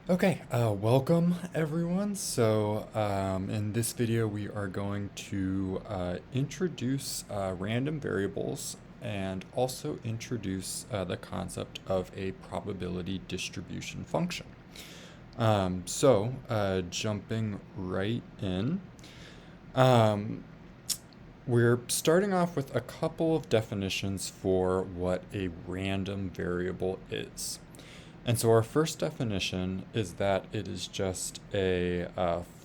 Okay, welcome everyone. In this video, we are going to introduce random variables and also introduce the concept of a probability distribution function. Jumping right in, um, we're starting off with a couple of definitions for what a random variable is. And so our first definition is that it is just a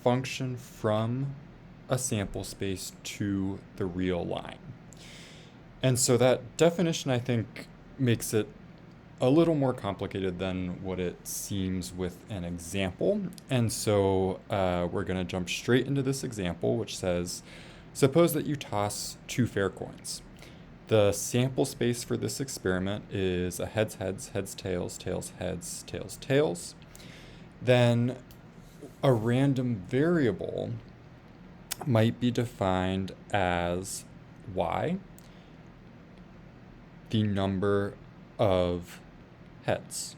function from a sample space to the real line. And so that definition, I think, makes it a little more complicated than what it seems with an example. We're going to jump straight into this example, which says, suppose that you toss two fair coins. The sample space for this experiment is a heads, heads, heads, tails, tails, heads, tails, tails. Then a random variable might be defined as y, the number of heads.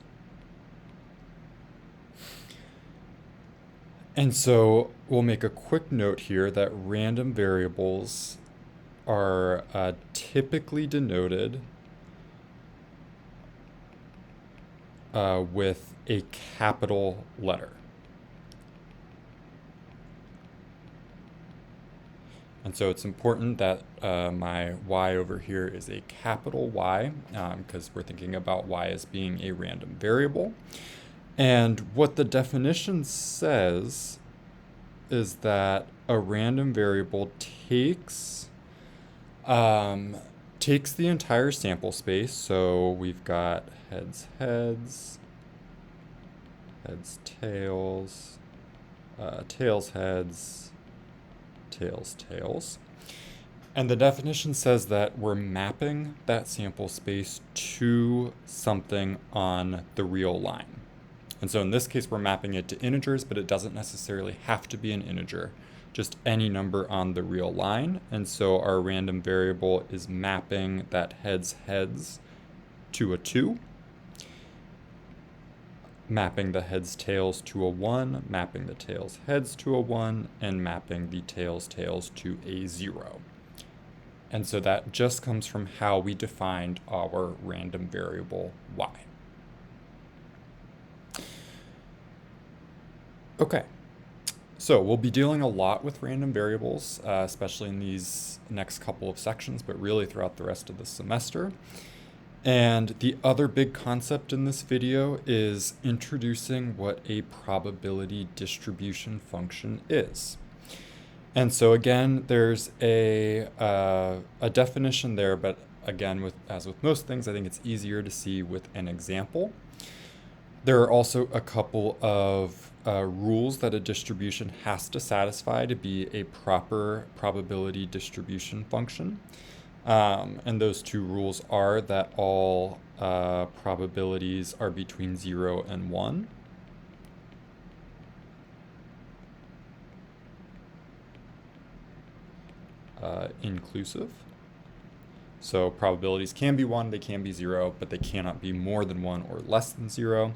And so we'll make a quick note here that random variables are typically denoted with a capital letter. And so it's important that my y over here is a capital Y because we're thinking about y as being a random variable. And what the definition says is that a random variable takes the entire sample space. So we've got heads, heads, heads, tails, tails, heads, tails, tails. And the definition says that we're mapping that sample space to something on the real line. And so in this case, we're mapping it to integers, but it doesn't necessarily have to be an integer, just any number on the real line. And so our random variable is mapping that heads, heads to a 2, mapping the heads, tails to a 1, mapping the tails, heads to a 1, and mapping the tails, tails to a 0. And so that just comes from how we defined our random variable y. Okay, so we'll be dealing a lot with random variables, especially in these next couple of sections, but really throughout the rest of the semester. And the other big concept in this video is introducing what a probability distribution function is. And so again, there's a definition there, but again, as with most things, I think it's easier to see with an example. There are also a couple of rules that a distribution has to satisfy to be a proper probability distribution function. And those two rules are that all probabilities are between 0 and 1. Inclusive. So probabilities can be 1, they can be 0, but they cannot be more than 1 or less than 0.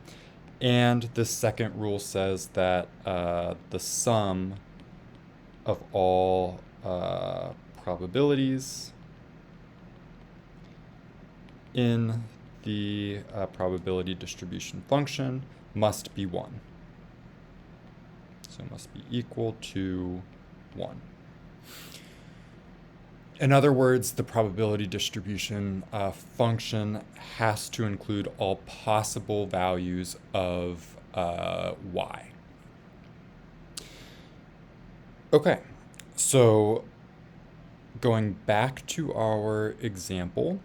And the second rule says that the sum of all probabilities in the probability distribution function must be 1. So it must be equal to 1. In other words, the probability distribution function has to include all possible values of y. Okay, so going back to our example,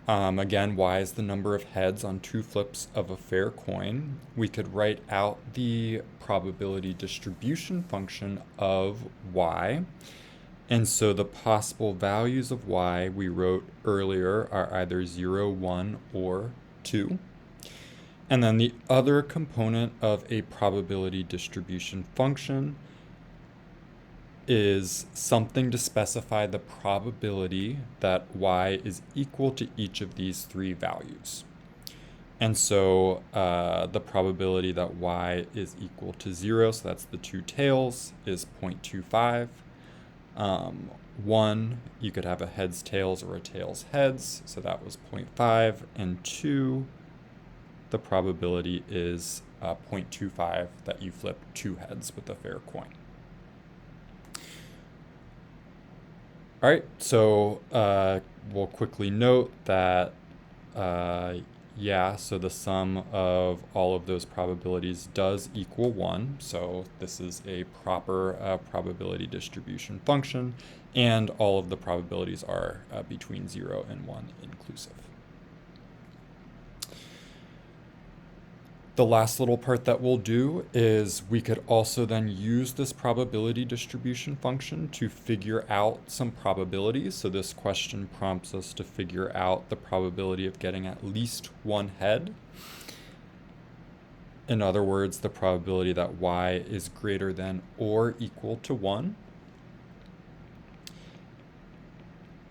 again, y is the number of heads on two flips of a fair coin. We could write out the probability distribution function of y. And so the possible values of y we wrote earlier are either 0, 1, or 2. And then the other component of a probability distribution function is something to specify the probability that y is equal to each of these three values. And so the probability that y is equal to 0, so that's the two tails, is 0.25. 1, you could have a heads tails or a tails heads, so that was 0.5. And 2, the probability is 0.25 that you flip two heads with a fair coin. All right, so we'll quickly note that, so the sum of all of those probabilities does equal 1. So this is a proper probability distribution function, and all of the probabilities are between 0 and 1 inclusive. The last little part that we'll do is we could also then use this probability distribution function to figure out some probabilities. So this question prompts us to figure out the probability of getting at least one head. In other words, the probability that y is greater than or equal to 1.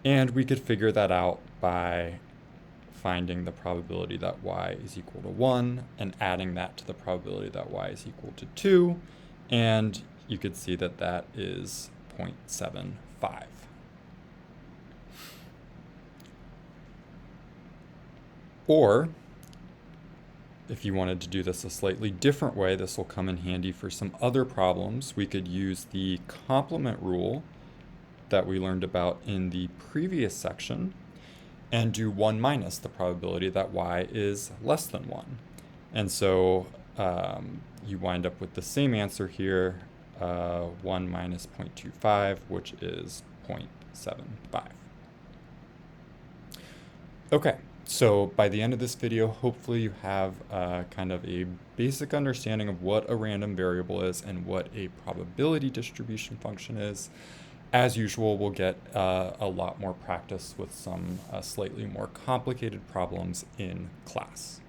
And we could figure that out by finding the probability that y is equal to 1 and adding that to the probability that y is equal to 2. And you could see that that is 0.75. Or, if you wanted to do this a slightly different way, this will come in handy for some other problems. We could use the complement rule that we learned about in the previous section and do 1 minus the probability that y is less than 1. And so you wind up with the same answer here, 1 minus 0.25, which is 0.75. Okay, so by the end of this video, hopefully you have kind of a basic understanding of what a random variable is and what a probability distribution function is. As usual, we'll get a lot more practice with some slightly more complicated problems in class.